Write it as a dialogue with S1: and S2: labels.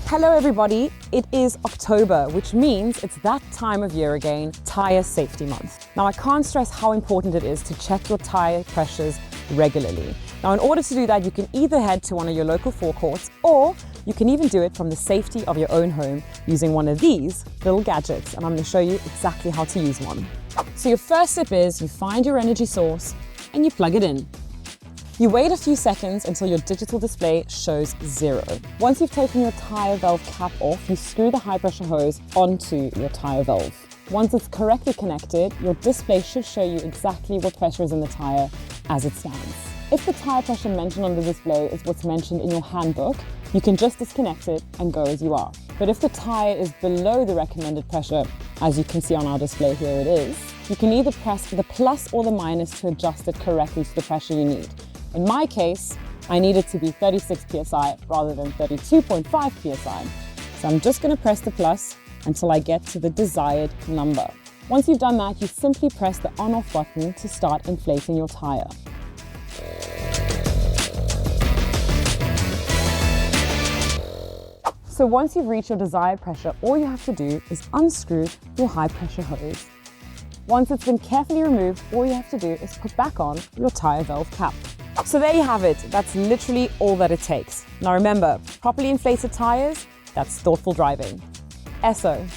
S1: Hello everybody, it is October, which means it's that time of year again, Tyre Safety Month. Now I can't stress how important it is to check your tyre pressures regularly. Now in order to do that, you can either head to one of your local forecourts, or you can even do it from the safety of your own home using one of these little gadgets, and I'm going to show you exactly how to use one. So your first step is you find your energy source and you plug it in. You wait a few seconds until your digital display shows 0. Once you've taken your tyre valve cap off, you screw the high pressure hose onto your tyre valve. Once it's correctly connected, your display should show you exactly what pressure is in the tyre as it stands. If the tyre pressure mentioned on the display is what's mentioned in your handbook, you can just disconnect it and go as you are. But if the tyre is below the recommended pressure, as you can see on our display here it is, you can either press the plus or the minus to adjust it correctly to the pressure you need. In my case, I need it to be 36 psi rather than 32.5 psi. So I'm just going to press the plus until I get to the desired number. Once you've done that, you simply press the on-off button to start inflating your tyre. So once you've reached your desired pressure, all you have to do is unscrew your high pressure hose. Once it's been carefully removed, all you have to do is put back on your tyre valve cap. So there you have it. That's literally all that it takes. Now remember, properly inflated tyres, that's thoughtful driving. Esso.